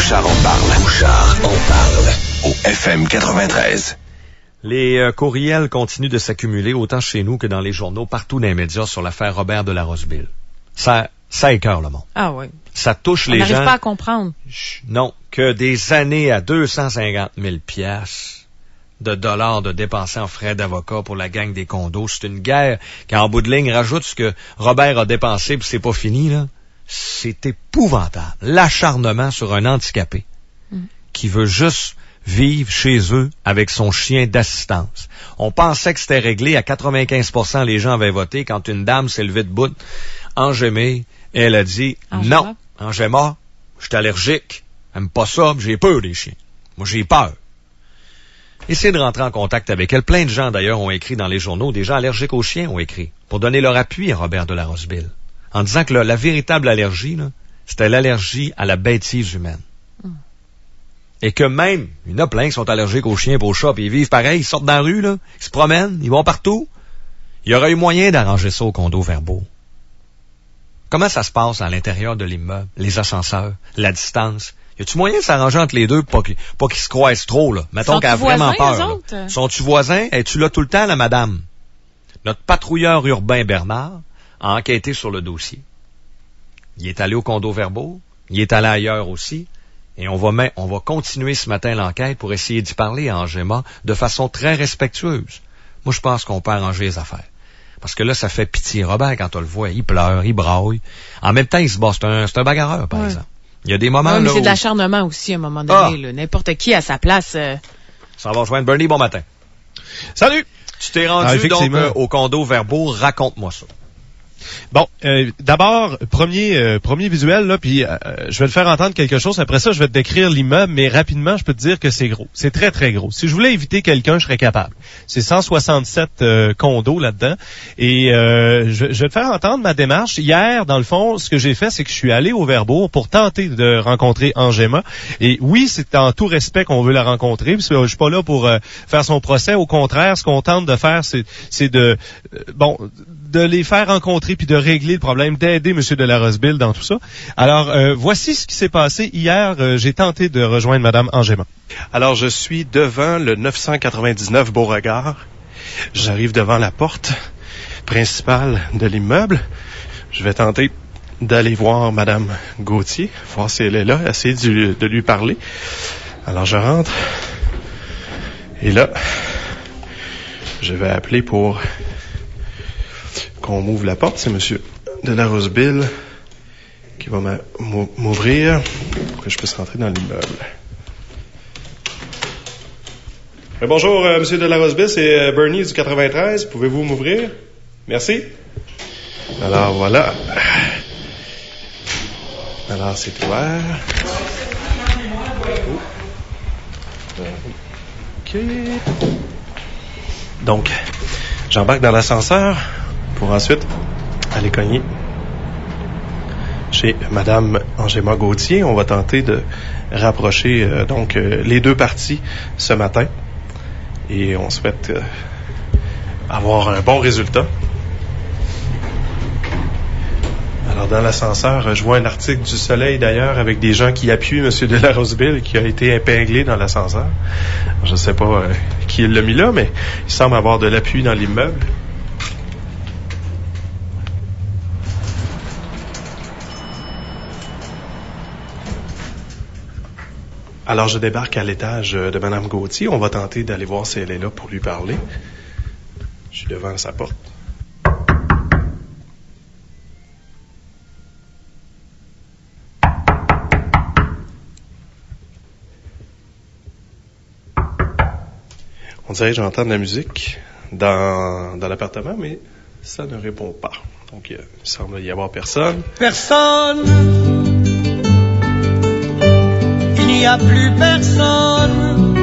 Bouchard en parle. Bouchard en parle. Au FM 93. Les courriels continuent de s'accumuler autant chez nous que dans les journaux, partout dans les médias sur l'affaire Robert de la Roseville. Ça écœure le monde. Ah oui. Ça touche les gens. On n'arrive pas à comprendre. Non, que des années à 250 000 piastres de dollars de dépensés en frais d'avocat pour la gang des condos. C'est une guerre qui, en bout de ligne, rajoute ce que Robert a dépensé puis c'est pas fini, là. C'est épouvantable. L'acharnement sur un handicapé qui veut juste vivre chez eux avec son chien d'assistance. On pensait que c'était réglé. À 95%, les gens avaient voté. Quand une dame s'est levée debout, Angémé, elle a dit non, Angéma, je suis allergique. J'aime pas ça, j'ai peur des chiens. Moi, j'ai peur. Essayez de rentrer en contact avec elle. Plein de gens, d'ailleurs, ont écrit dans les journaux. Des gens allergiques aux chiens ont écrit pour donner leur appui à Robert de la Roseville. En disant que la véritable allergie, là, c'était l'allergie à la bêtise humaine. Et que même, il y en a plein qui sont allergiques aux chiens et aux chats, puis ils vivent pareil, ils sortent dans la rue, là, ils se promènent, ils vont partout. Il y aurait eu moyen d'arranger ça au condo Verbeau. Comment ça se passe à l'intérieur de l'immeuble, les ascenseurs, la distance? Y a-tu moyen de s'arranger entre les deux pour qu'ils se croisent trop, là? Mettons qu'elle a vraiment peur. Sont-tu voisins? Es-tu là tout le temps, la madame? Notre patrouilleur urbain Bernard a enquêté sur le dossier. Il est allé au condo Verbeau, il est allé ailleurs aussi, et on va continuer ce matin l'enquête pour essayer d'y parler à Angéma de façon très respectueuse. Moi, je pense qu'on peut arranger les affaires. Parce que là, ça fait pitié. Robert, quand on le voit, il pleure, il braille. En même temps, il se bat. C'est un bagarreur, par exemple. Il y a des moments mais là c'est de l'acharnement aussi, à un moment donné. Là. N'importe qui à sa place. Ça va rejoindre Bernie. Bon matin. Salut! Tu t'es rendu donc au condo Verbeau. Raconte-moi ça. Bon, d'abord, premier visuel, là, puis je vais te faire entendre quelque chose. Après ça, je vais te décrire l'immeuble, mais rapidement, je peux te dire que c'est gros. C'est très, très gros. Si je voulais éviter quelqu'un, je serais capable. C'est 167 condos là-dedans. Et je vais te faire entendre ma démarche. Hier, dans le fond, ce que j'ai fait, c'est que je suis allé au Verbeau pour tenter de rencontrer Angéma. Et oui, c'est en tout respect qu'on veut la rencontrer, parce que je suis pas là pour faire son procès. Au contraire, ce qu'on tente de faire, c'est de les faire rencontrer puis de régler le problème, d'aider M. de la Roseville dans tout ça. Alors, voici ce qui s'est passé. Hier, j'ai tenté de rejoindre Mme Angéma. Alors, je suis devant le 999 Beauregard. J'arrive devant la porte principale de l'immeuble. Je vais tenter d'aller voir Mme Gauthier, voir si elle est là, essayer de lui parler. Alors, je rentre. Et là, je vais appeler pour qu'on m'ouvre la porte. C'est M. de la Roseville qui va m'ouvrir pour que je puisse rentrer dans l'immeuble. Bonjour, M. de la Roseville, c'est Bernie du 93. Pouvez-vous m'ouvrir? Merci. Alors, voilà. Alors, c'est ouvert. OK. Donc, j'embarque dans l'ascenseur pour ensuite aller cogner chez Mme Angéma Gauthier. On va tenter de rapprocher les deux parties ce matin et on souhaite avoir un bon résultat. Alors, dans l'ascenseur, je vois un article du Soleil, d'ailleurs, avec des gens qui appuient M. de la Roseville, qui a été épinglé dans l'ascenseur. Je ne sais pas qui l'a mis là, mais il semble avoir de l'appui dans l'immeuble. Alors, je débarque à l'étage de Mme Gauthier. On va tenter d'aller voir si elle est là pour lui parler. Je suis devant sa porte. On dirait que j'entends de la musique dans l'appartement, mais ça ne répond pas. Donc, il semble y avoir personne. Personne! Il n'y a plus personne!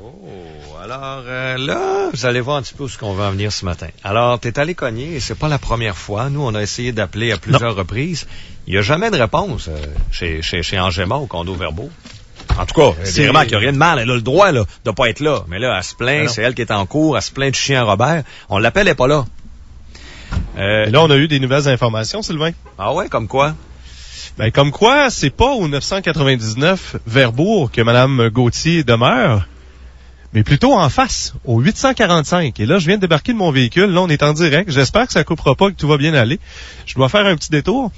Oh, alors là, vous allez voir un petit peu où ce qu'on va en venir ce matin. Alors, t'es allé cogner, et c'est pas la première fois. Nous, on a essayé d'appeler à plusieurs reprises. Il n'y a jamais de réponse chez Angéma au condo Verbeau. En tout cas, c'est vraiment qu'il n'y a rien de mal. Elle a le droit là, de pas être là. Mais là, elle se plaint, c'est elle qui est en cours, elle se plaint du chien Robert. On l'appelle, elle n'est pas là. Et là, on a eu des nouvelles informations, Sylvain. Ah ouais, comme quoi? Ben, comme quoi, c'est pas au 999 Verbourg que Mme Gauthier demeure, mais plutôt en face, au 845. Et là, je viens de débarquer de mon véhicule. Là, on est en direct. J'espère que ça coupera pas, que tout va bien aller. Je dois faire un petit détour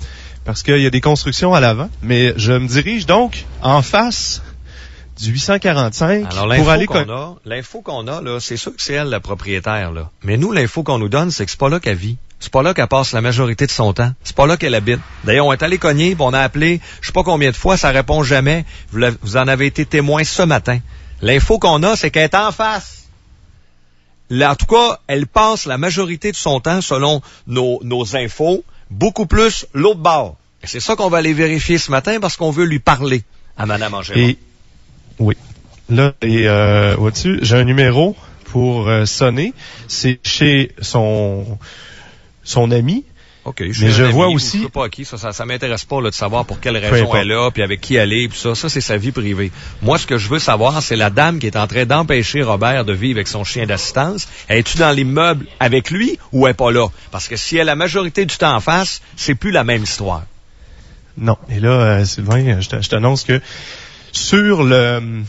parce qu'il y a des constructions à l'avant. Mais je me dirige donc en face du 845 Alors, pour aller... l'info qu'on a, là, c'est sûr que c'est elle, la propriétaire, là. Mais nous, l'info qu'on nous donne, c'est que c'est pas là qu'elle vit. C'est pas là qu'elle passe la majorité de son temps. C'est pas là qu'elle habite. D'ailleurs, on est allé cogner, puis on a appelé, je sais pas combien de fois, ça répond jamais. Vous en avez été témoin ce matin. L'info qu'on a, c'est qu'elle est en face. Là, en tout cas, elle passe la majorité de son temps, selon nos infos, beaucoup plus l'autre bord. Et c'est ça qu'on va aller vérifier ce matin parce qu'on veut lui parler à Mme Angela. Et oui. Là, au-dessus, j'ai un numéro pour sonner. C'est chez son ami. OK, mais je vois aussi... Je sais pas à qui, ça m'intéresse pas là, de savoir pour quelle raison elle est là, puis avec qui elle est, puis ça c'est sa vie privée. Moi, ce que je veux savoir, c'est la dame qui est en train d'empêcher Robert de vivre avec son chien d'assistance. Es-tu dans l'immeuble avec lui ou elle est pas là? Parce que si elle a la majorité du temps en face, c'est plus la même histoire. Non. Et là, Sylvain, je t'annonce que sur le...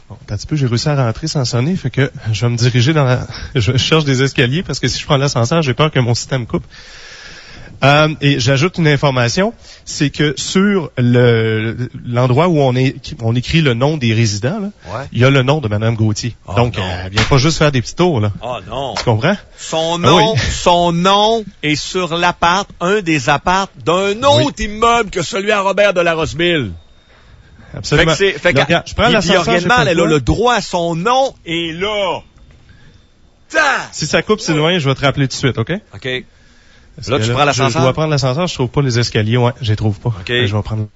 Bon, un petit peu, j'ai réussi à rentrer sans sonner, fait que je vais me diriger dans la... Je cherche des escaliers parce que si je prends l'ascenseur, j'ai peur que mon système coupe. Et j'ajoute une information, c'est que sur l'endroit où on écrit le nom des résidents, là, ouais. Il y a le nom de Mme Gauthier. Oh, donc, elle vient pas juste faire des petits tours, là. Oh non. Tu comprends? Son nom, oui. Son nom est sur l'appart, un des apparts d'un autre immeuble que celui à Robert de la Roseville. Absolument. Fait que je prends l'ascenseur, il y a rien de mal, elle a le droit à son nom et là. Si ça coupe, Sylvain, je vais te rappeler tout de suite, OK? OK. Là, tu prends l'ascenseur? Je dois prendre l'ascenseur, je trouve pas les escaliers. Ouais, je les trouve pas. OK. Je vais prendre...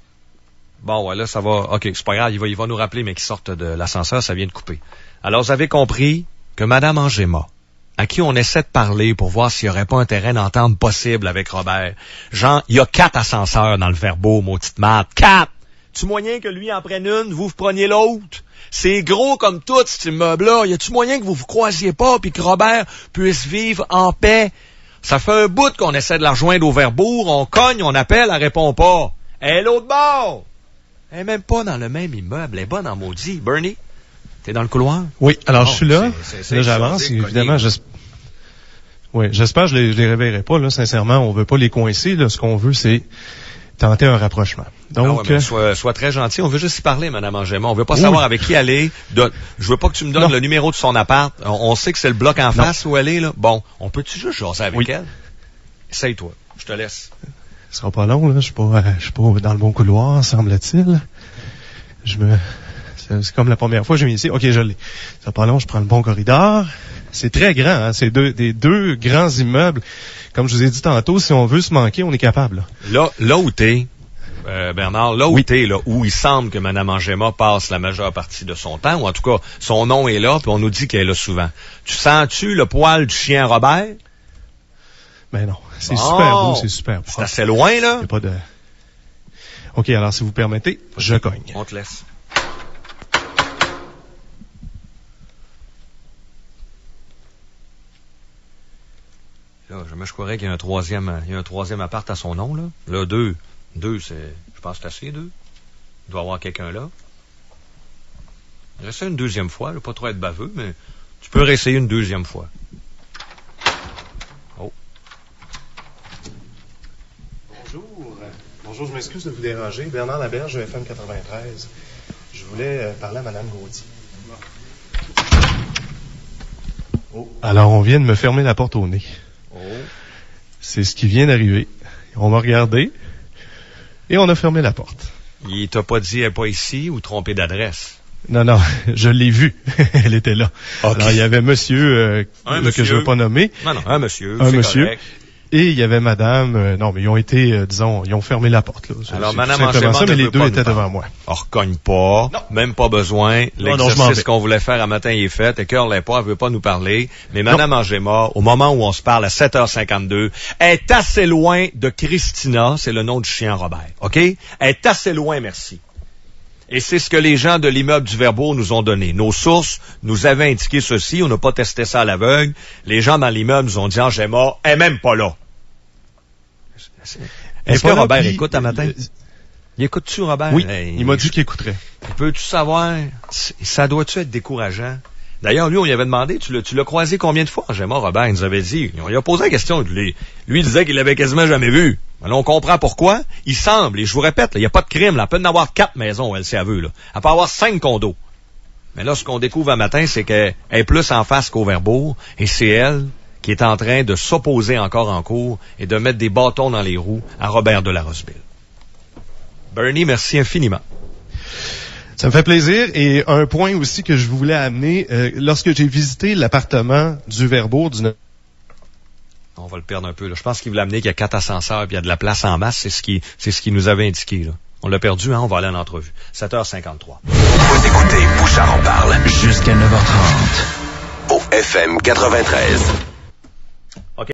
Bon, ouais, là, ça va. OK, c'est pas grave, il va nous rappeler, mais qu'il sorte de l'ascenseur, ça vient de couper. Alors, vous avez compris que Mme Angema, à qui on essaie de parler pour voir s'il n'y aurait pas un terrain d'entente possible avec Robert. Genre, il y a 4 ascenseurs dans le Verbeau, maudite marde. 4! Tu moyen que lui en prenne une, vous preniez l'autre? C'est gros comme tout, cet immeuble-là. Y a-tu moyen que vous croisiez pas puis que Robert puisse vivre en paix? Ça fait un bout qu'on essaie de la rejoindre au Verbourg, on cogne, on appelle, elle répond pas. Elle est l'autre bord! Elle est même pas dans le même immeuble, elle est bonne en maudit. Bernie, t'es dans le couloir? Oui, alors je suis là. Là, j'avance, évidemment. Oui, j'espère que je les réveillerai pas, là, sincèrement. On veut pas les coincer, là. Ce qu'on veut, c'est tenter un rapprochement. Donc, sois très gentil. On veut juste y parler, Mme Angema. On veut pas savoir avec qui elle est. Je veux pas que tu me donnes le numéro de son appart. On sait que c'est le bloc en face où elle est, là. Bon, on peut-tu juste jaser avec elle? Essaye-toi. Je te laisse. Ce sera pas long, là. Je suis pas dans le bon couloir, semble-t-il. C'est comme la première fois que j'ai mis ici. OK, je l'ai. Ça sera pas long, je prends le bon corridor. C'est très grand, hein. C'est des deux grands immeubles. Comme je vous ai dit tantôt, si on veut se manquer, on est capable, là. Là où t'es, Bernard, là où t'es, là, où il semble que Mme Angema passe la majeure partie de son temps, ou en tout cas, son nom est là, puis on nous dit qu'elle est là souvent. Tu sens-tu le poil du chien Robert? Ben non. C'est super beau, c'est super beau. C'est assez loin, là? Il n'y a pas de... OK, alors, si vous permettez, je cogne. On te laisse. Là, je croirais qu'il y a un troisième appart à son nom, là. Là, deux, c'est, je pense que c'est assez, 2. Il doit y avoir quelqu'un là. Réessaye une deuxième fois, là, pas trop être baveux, mais tu peux réessayer une deuxième fois. Oh. Bonjour, je m'excuse de vous déranger. Bernard Laberge, FM 93. Je voulais parler à Mme Gauthier. Oh. Alors, on vient de me fermer la porte au nez. Oh. C'est ce qui vient d'arriver. On m'a regardé et on a fermé la porte. Il t'a pas dit, elle n'est pas ici ou trompé d'adresse? Non, je l'ai vue. Elle était là. Okay. Alors, il y avait monsieur, que je ne veux pas nommer. Non, un monsieur. Correct. Et il y avait madame, non, mais ils ont été, ils ont fermé la porte, là. Alors, madame Angema, mais les deux étaient devant moi. On recogne pas. Non. Même pas besoin. L'exercice qu'on voulait faire à matin, il est fait. Écoeure-les pas, elle veut pas nous parler. Mais madame Angema, au moment où on se parle à 7h52, est assez loin de Christina, c'est le nom du chien Robert. OK? Elle est assez loin, merci. Et c'est ce que les gens de l'immeuble du Verbourg nous ont donné. Nos sources nous avaient indiqué ceci. On n'a pas testé ça à l'aveugle. Les gens dans l'immeuble nous ont dit, Angema, elle est même pas là. Est-ce que Robert écoute à matin? Il écoute-tu, Robert? Oui, il m'a dit qu'il écouterait. Peux-tu savoir, ça doit-tu être décourageant? D'ailleurs, lui, on lui avait demandé, tu l'as croisé combien de fois, Gemma, Robert? Il nous avait dit, on lui a posé la question. Lui, il disait qu'il l'avait quasiment jamais vu. Alors, on comprend pourquoi. Il semble, et je vous répète, il n'y a pas de crime, là. Elle peut en avoir 4 maisons, elle, si elle veut, là. Elle peut avoir 5 condos. Mais là, ce qu'on découvre un matin, c'est qu'elle est plus en face qu'au Verbourg, et c'est elle qui est en train de s'opposer encore en cours et de mettre des bâtons dans les roues à Robert de la Roseville. Bernie, merci infiniment. Ça me fait plaisir. Et un point aussi que je voulais amener, lorsque j'ai visité l'appartement du Verbourg, on va le perdre un peu, là. Je pense qu'il voulait amener qu'il y a 4 ascenseurs et il y a de la place en masse. C'est ce qu'il nous avait indiqué, là. On l'a perdu, hein? On va aller en entrevue. 7h53. Vous écoutez Bouchard en parle. Jusqu'à 9h30. Au FM 93.